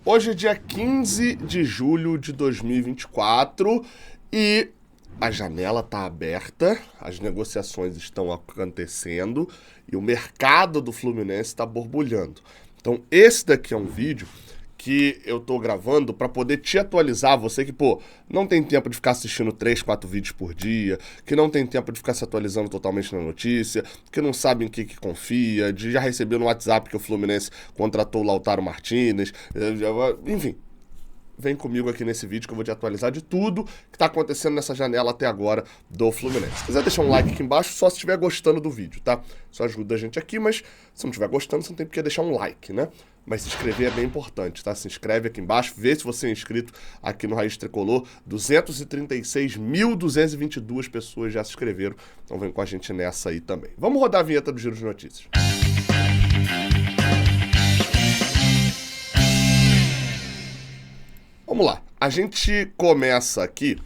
Hoje é dia 15 de julho de 2024 e a janela está aberta, as negociações estão acontecendo e o mercado do Fluminense está borbulhando. Então esse daqui é um vídeo que eu tô gravando para poder te atualizar, você que, não tem tempo de ficar assistindo 3, 4 vídeos por dia, que não tem tempo de ficar se atualizando totalmente na notícia, que não sabe em que confia, de já receber no WhatsApp que o Fluminense contratou o Lautaro Martinez, enfim. Vem comigo aqui nesse vídeo que eu vou te atualizar de tudo que tá acontecendo nessa janela até agora do Fluminense. Se quiser deixar um like aqui embaixo, só se estiver gostando do vídeo, tá? Isso ajuda a gente aqui, mas se não estiver gostando, você não tem por que deixar um like, né? Mas se inscrever é bem importante, tá? Se inscreve aqui embaixo, vê se você é inscrito aqui no Raiz Tricolor. 236.222 pessoas já se inscreveram, então vem com a gente nessa aí também. Vamos rodar a vinheta do Giro de Notícias. Vamos lá, a gente começa aqui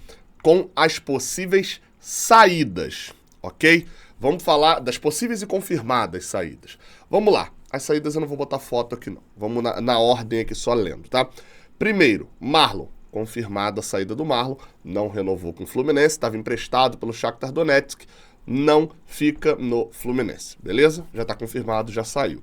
com as possíveis saídas, ok? Vamos falar das possíveis e confirmadas saídas. Vamos lá, as saídas eu não vou botar foto aqui não, vamos na ordem aqui só lendo, tá? Primeiro, Marlon, confirmada a saída do Marlon, não renovou com o Fluminense, estava emprestado pelo Shakhtar Donetsk, não fica no Fluminense, beleza? Já está confirmado, já saiu.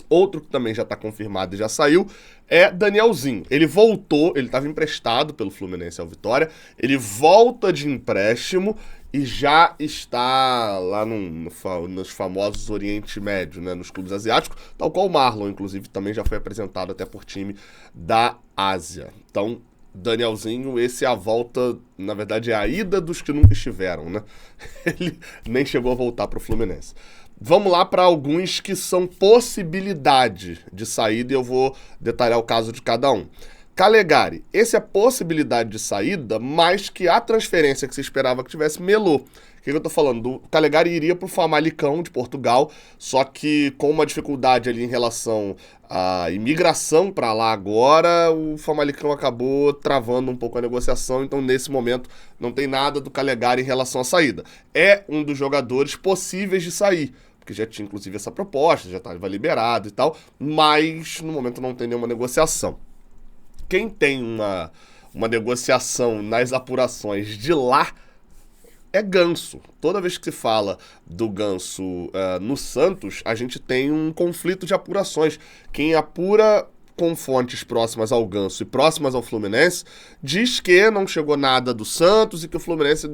Outro que também já está confirmado e já saiu é Danielzinho. Ele voltou, ele estava emprestado pelo Fluminense ao Vitória, ele volta de empréstimo e já está lá nos famosos Oriente Médio, né, nos clubes asiáticos, tal qual o Marlon, inclusive, também já foi apresentado até por time da Ásia. Então, Danielzinho, esse é a volta, na verdade é a ida dos que nunca estiveram, né? Ele nem chegou a voltar para o Fluminense. Vamos lá para alguns que são possibilidade de saída e eu vou detalhar o caso de cada um. Calegari, esse é possibilidade de saída, mas que a transferência que se esperava que tivesse melou. O que eu tô falando? O Calegari iria para o Famalicão de Portugal, só que com uma dificuldade ali em relação à imigração para lá agora, o Famalicão acabou travando um pouco a negociação, então nesse momento não tem nada do Calegari em relação à saída. É um dos jogadores possíveis de sair, porque já tinha inclusive essa proposta, já estava liberado e tal, mas no momento não tem nenhuma negociação. Quem tem uma negociação nas apurações de lá é Ganso. Toda vez que se fala do Ganso no Santos, a gente tem um conflito de apurações. Quem apura com fontes próximas ao Ganso e próximas ao Fluminense, diz que não chegou nada do Santos e que o Fluminense,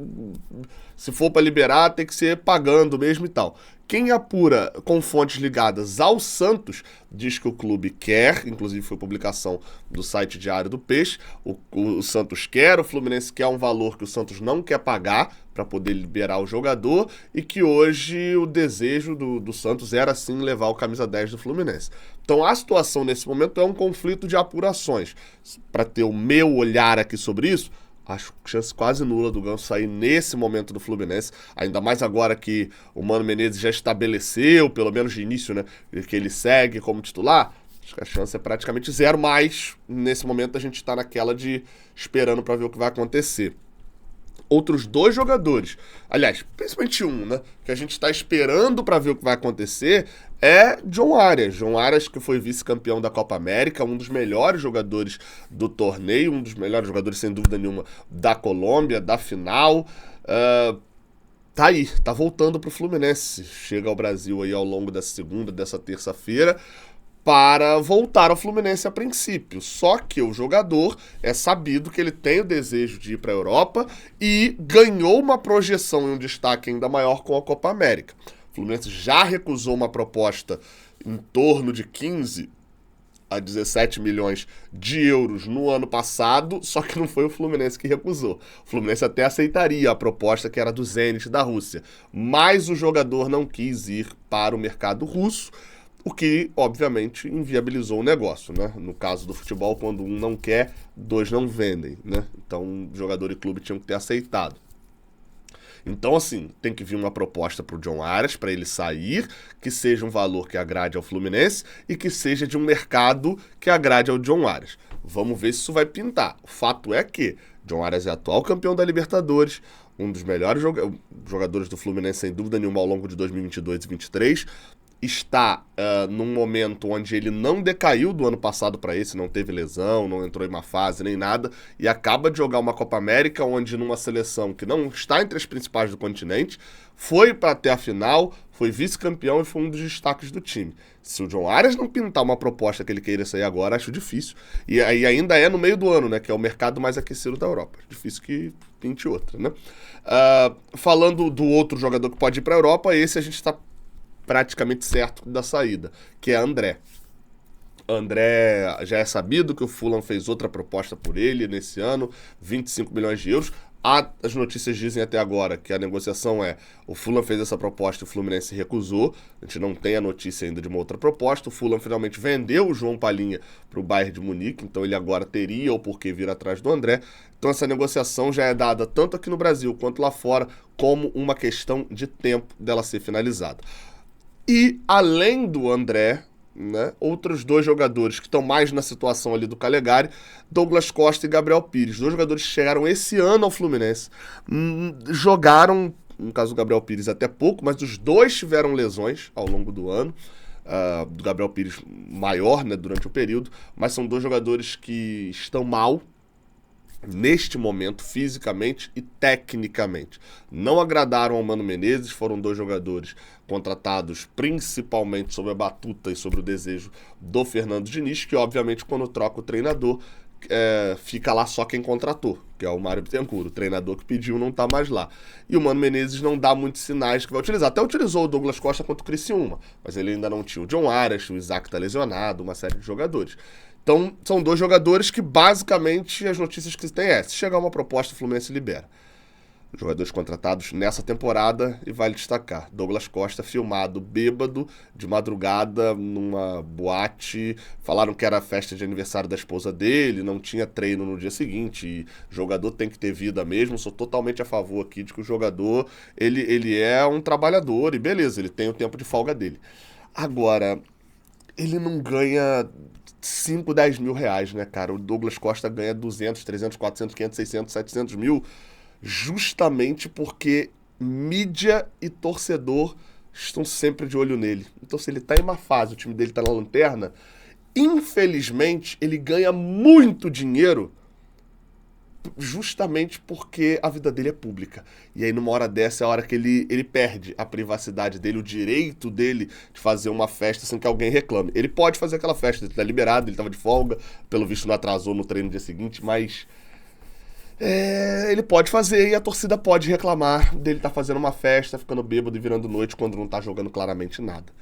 se for para liberar, tem que ser pagando mesmo e tal. Quem apura com fontes ligadas ao Santos diz que o clube quer, inclusive foi publicação do site Diário do Peixe, o Santos quer, o Fluminense quer um valor que o Santos não quer pagar para poder liberar o jogador e que hoje o desejo do Santos era sim levar o camisa 10 do Fluminense. Então a situação nesse momento é um conflito de apurações. Para ter o meu olhar aqui sobre isso, acho chance quase nula do Ganso sair nesse momento do Fluminense, ainda mais agora que o Mano Menezes já estabeleceu, pelo menos de início, né, que ele segue como titular. Acho que a chance é praticamente zero, mas nesse momento a gente está naquela de esperando para ver o que vai acontecer. Outros dois jogadores, aliás, principalmente um, né, que a gente está esperando para ver o que vai acontecer, é John Arias. John Arias, que foi vice-campeão da Copa América, um dos melhores jogadores do torneio, um dos melhores jogadores, sem dúvida nenhuma, da Colômbia, da final. Tá aí, tá voltando pro Fluminense. Chega ao Brasil aí ao longo dessa segunda, dessa terça-feira, para voltar ao Fluminense a princípio. Só que o jogador é sabido que ele tem o desejo de ir para a Europa e ganhou uma projeção e um destaque ainda maior com a Copa América. O Fluminense já recusou uma proposta em torno de 15 a 17 milhões de euros no ano passado, só que não foi o Fluminense que recusou. O Fluminense até aceitaria a proposta que era do Zenit da Rússia, mas o jogador não quis ir para o mercado russo, o que, obviamente, inviabilizou o negócio, né? No caso do futebol, quando um não quer, dois não vendem, né? Então, jogador e clube tinham que ter aceitado. Então, assim, tem que vir uma proposta para o John Arias, para ele sair, que seja um valor que agrade ao Fluminense e que seja de um mercado que agrade ao John Arias. Vamos ver se isso vai pintar. O fato é que John Arias é atual campeão da Libertadores, um dos melhores jogadores do Fluminense, sem dúvida nenhuma, ao longo de 2022 e 2023, está num momento onde ele não decaiu do ano passado para esse, não teve lesão, não entrou em uma fase nem nada, e acaba de jogar uma Copa América onde numa seleção que não está entre as principais do continente, foi para até a final, foi vice-campeão e foi um dos destaques do time. Se o John Arias não pintar uma proposta que ele queira sair agora, acho difícil. E aí ainda é no meio do ano, né? Que é o mercado mais aquecido da Europa. Difícil que pinte outra, né? Falando do outro jogador que pode ir para a Europa, esse a gente está praticamente certo da saída, que é André. André, já é sabido que o Fulham fez outra proposta por ele nesse ano, 25 milhões de euros. As notícias dizem até agora que a negociação o Fulham fez essa proposta e o Fluminense recusou. A gente não tem a notícia ainda de uma outra proposta. O Fulham finalmente vendeu o João Palhinha para o Bayern de Munique, então ele agora teria o porquê vir atrás do André. Então essa negociação já é dada tanto aqui no Brasil quanto lá fora como uma questão de tempo dela ser finalizada. E além do André, né, outros dois jogadores que estão mais na situação ali do Calegari, Douglas Costa e Gabriel Pires. Dois jogadores que chegaram esse ano ao Fluminense. Jogaram, no caso do Gabriel Pires até pouco, mas os dois tiveram lesões ao longo do ano. Do Gabriel Pires maior, né, durante o período, mas são dois jogadores que estão mal neste momento, fisicamente e tecnicamente. Não agradaram ao Mano Menezes, foram dois jogadores contratados principalmente sob a batuta e sobre o desejo do Fernando Diniz, que obviamente quando troca o treinador, fica lá só quem contratou, que é o Mário Bittencourt. O treinador que pediu não tá mais lá. E o Mano Menezes não dá muitos sinais que vai utilizar. Até utilizou o Douglas Costa contra o Criciúma, mas ele ainda não tinha o John Arias, o Isaac tá lesionado, uma série de jogadores. Então, são dois jogadores que, basicamente, as notícias que tem se chegar uma proposta, o Fluminense libera. Jogadores contratados nessa temporada, e vale destacar, Douglas Costa filmado bêbado, de madrugada, numa boate. Falaram que era a festa de aniversário da esposa dele, não tinha treino no dia seguinte, e jogador tem que ter vida mesmo. Sou totalmente a favor aqui de que o jogador, ele é um trabalhador, e beleza, ele tem o tempo de folga dele. Agora, ele não ganha 5, 10 mil reais, né, cara? O Douglas Costa ganha 200, 300, 400, 500, 600, 700 mil, justamente porque mídia e torcedor estão sempre de olho nele. Então, se ele tá em uma fase, o time dele tá na lanterna, infelizmente, ele ganha muito dinheiro justamente porque a vida dele é pública. E aí, numa hora dessa, é a hora que ele perde a privacidade dele, o direito dele de fazer uma festa sem que alguém reclame. Ele pode fazer aquela festa, ele tá liberado, ele tava de folga, pelo visto não atrasou no treino no dia seguinte, mas ele pode fazer e a torcida pode reclamar dele tá fazendo uma festa, ficando bêbado e virando noite quando não tá jogando claramente nada.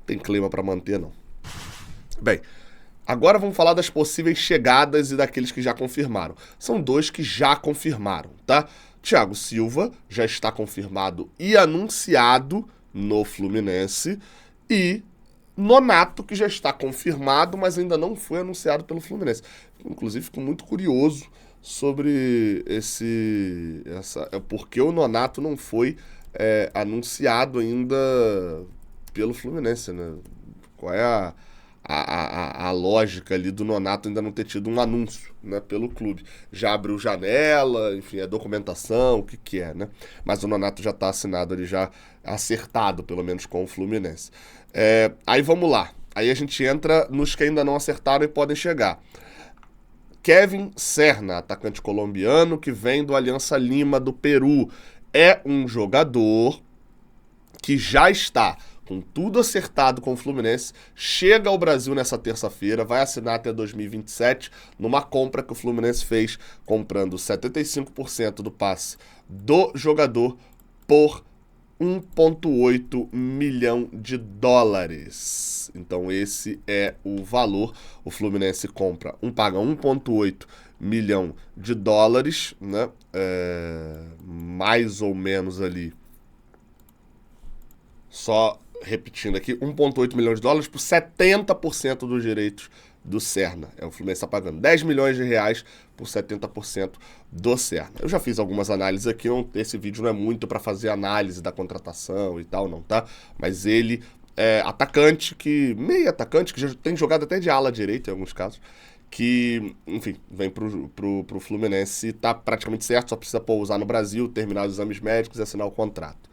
Tem clima pra manter, não. Bem, agora vamos falar das possíveis chegadas e daqueles que já confirmaram. São dois que já confirmaram, tá? Thiago Silva já está confirmado e anunciado no Fluminense. E Nonato, que já está confirmado, mas ainda não foi anunciado pelo Fluminense. Inclusive, fico muito curioso sobre porque o Nonato não foi anunciado ainda pelo Fluminense, né? Qual é a lógica ali do Nonato ainda não ter tido um anúncio, né, pelo clube? Já abriu janela, enfim, a documentação, o que é, né? Mas o Nonato já está assinado ali, já acertado, pelo menos, com o Fluminense. Aí vamos lá. Aí a gente entra nos que ainda não acertaram e podem chegar. Kevin Serna, atacante colombiano que vem do Aliança Lima do Peru. É um jogador que já está com tudo acertado com o Fluminense, chega ao Brasil nessa terça-feira, vai assinar até 2027, numa compra que o Fluminense fez, comprando 75% do passe do jogador por 1,8 milhão de dólares. Então esse é o valor. O Fluminense paga 1,8 milhão de dólares, né? Mais ou menos ali. Só repetindo aqui, 1,8 milhão de dólares por 70% dos direitos do Serna. O Fluminense está pagando 10 milhões de reais por 70% do Serna. Eu já fiz algumas análises aqui, esse vídeo não é muito para fazer análise da contratação e tal, não, tá? Mas ele é meio atacante, que já tem jogado até de ala direita em alguns casos, que, enfim, vem pro Fluminense e tá praticamente certo, só precisa pousar no Brasil, terminar os exames médicos e assinar o contrato.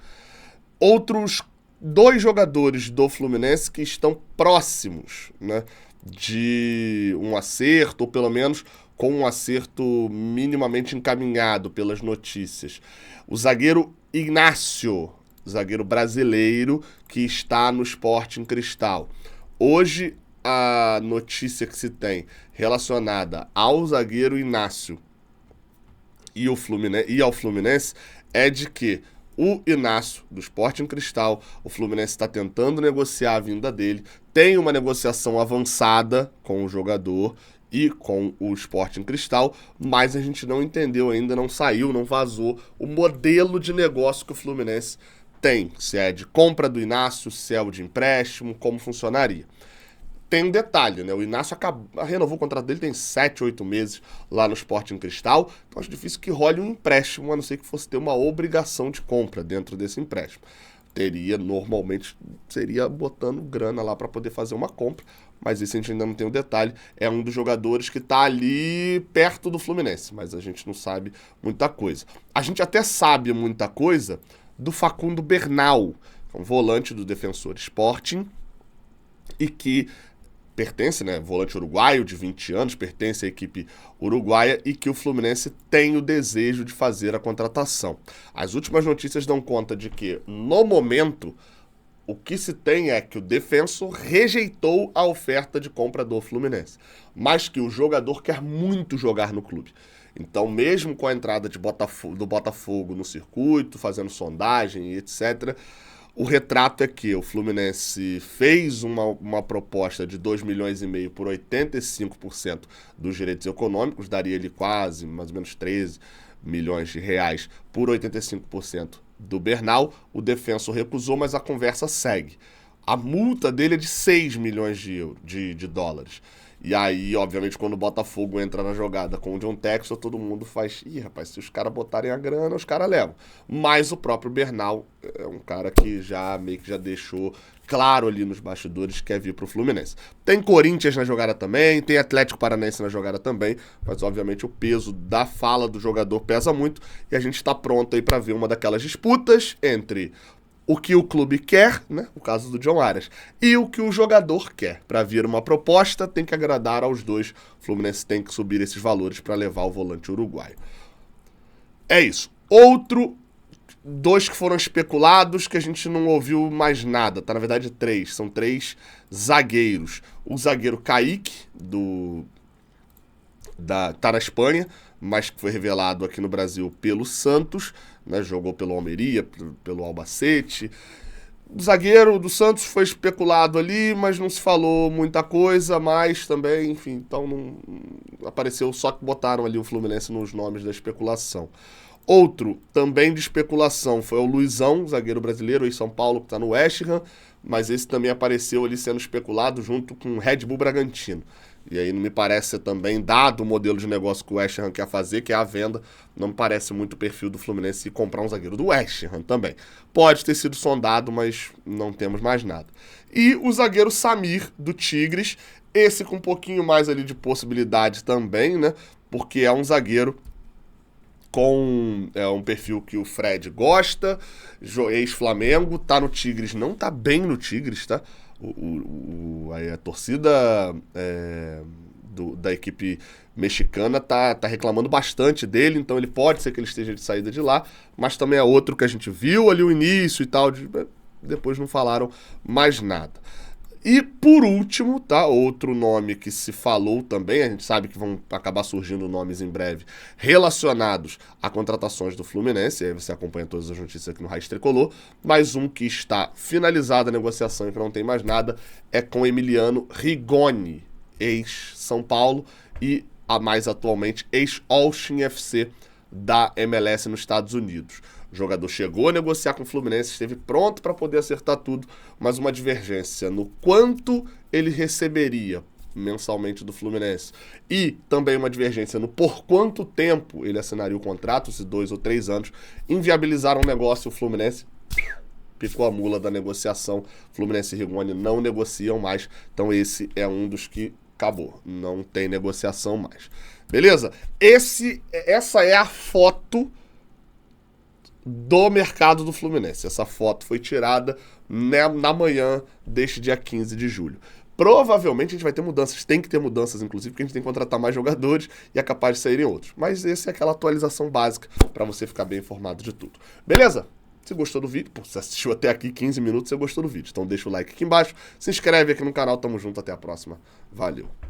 Outros dois jogadores do Fluminense que estão próximos, né, de um acerto, ou pelo menos com um acerto minimamente encaminhado pelas notícias. O zagueiro Ignacio, zagueiro brasileiro que está no Sporting Cristal. Hoje, a notícia que se tem relacionada ao zagueiro Inácio e ao Fluminense é de que o Inácio, do Sporting Cristal, o Fluminense está tentando negociar a vinda dele, tem uma negociação avançada com o jogador e com o Sporting Cristal, mas a gente não entendeu ainda, não saiu, não vazou o modelo de negócio que o Fluminense tem, se é de compra do Inácio, se é o de empréstimo, como funcionaria. Tem um detalhe, né? O Inácio renovou o contrato dele, tem 7, 8 meses lá no Sporting Cristal, então acho difícil que role um empréstimo, a não ser que fosse ter uma obrigação de compra dentro desse empréstimo. Normalmente, seria botando grana lá para poder fazer uma compra, mas isso a gente ainda não tem o detalhe. É um dos jogadores que está ali perto do Fluminense, mas a gente não sabe muita coisa. A gente até sabe muita coisa do Facundo Bernal, um volante do Defensor Sporting, e que pertence, né, volante uruguaio de 20 anos, pertence à equipe uruguaia e que o Fluminense tem o desejo de fazer a contratação. As últimas notícias dão conta de que, no momento, o que se tem é que o Defensor rejeitou a oferta de compra do Fluminense, mas que o jogador quer muito jogar no clube. Então, mesmo com a entrada do Botafogo no circuito, fazendo sondagem e etc., o retrato é que o Fluminense fez uma proposta de 2,5 milhões por 85% dos direitos econômicos, daria ele quase, mais ou menos 13 milhões de reais por 85% do Bernal. O Defensor recusou, mas a conversa segue. A multa dele é de 6 milhões de dólares. E aí, obviamente, quando o Botafogo entra na jogada com o John Textor, todo mundo faz... Ih, rapaz, se os caras botarem a grana, os caras levam. Mas o próprio Bernal é um cara que meio que já deixou claro ali nos bastidores que quer vir pro Fluminense. Tem Corinthians na jogada também, tem Atlético Paranaense na jogada também, mas obviamente o peso da fala do jogador pesa muito e a gente tá pronto aí pra ver uma daquelas disputas entre o que o clube quer, né, o caso do John Arias, e o que o jogador quer. Para vir uma proposta, tem que agradar aos dois. O Fluminense tem que subir esses valores para levar o volante uruguaio. É isso. Dois que foram especulados, que a gente não ouviu mais nada. Tá, na verdade, 3. São 3 zagueiros. O zagueiro Kaique, tá na Espanha, mas que foi revelado aqui no Brasil pelo Santos, né, jogou pelo Almeria, pelo Albacete. O zagueiro do Santos foi especulado ali, mas não se falou muita coisa, mas também, enfim, então não apareceu, só que botaram ali o Fluminense nos nomes da especulação. Outro, também de especulação, foi o Luizão, zagueiro brasileiro, em São Paulo, que está no West Ham, mas esse também apareceu ali sendo especulado junto com o Red Bull Bragantino. E aí não me parece ser também, dado o modelo de negócio que o West Ham quer fazer, que é a venda, não me parece muito o perfil do Fluminense comprar um zagueiro do West Ham também. Pode ter sido sondado, mas não temos mais nada. E o zagueiro Samir, do Tigres, esse com um pouquinho mais ali de possibilidade também, né? Porque é um zagueiro com um perfil que o Fred gosta, ex-Flamengo, tá no Tigres, não tá bem no Tigres, tá? A torcida da equipe mexicana tá reclamando bastante dele, então ele pode ser que ele esteja de saída de lá, mas também é outro que a gente viu ali o início e tal, depois não falaram mais nada. E por último, tá, outro nome que se falou também, a gente sabe que vão acabar surgindo nomes em breve relacionados a contratações do Fluminense, aí você acompanha todas as notícias aqui no Raiz Tricolor, mas um que está finalizada a negociação e que não tem mais nada é com Emiliano Rigoni, ex-São Paulo e mais atualmente ex-Austin FC da MLS nos Estados Unidos. O jogador chegou a negociar com o Fluminense, esteve pronto para poder acertar tudo, mas uma divergência no quanto ele receberia mensalmente do Fluminense e também uma divergência no por quanto tempo ele assinaria o contrato, se 2 ou 3 anos, inviabilizaram o negócio. O Fluminense picou a mula da negociação. Fluminense e Rigoni não negociam mais, então esse é um dos que acabou, não tem negociação mais. Beleza? Essa é a foto do mercado do Fluminense. Essa foto foi tirada na manhã deste dia 15 de julho. Provavelmente a gente vai ter mudanças, tem que ter mudanças, inclusive, porque a gente tem que contratar mais jogadores e é capaz de saírem outros. Mas essa é aquela atualização básica para você ficar bem informado de tudo. Beleza? Se gostou do vídeo, pô, você assistiu até aqui 15 minutos, você gostou do vídeo. Então deixa o like aqui embaixo, se inscreve aqui no canal, tamo junto, até a próxima. Valeu!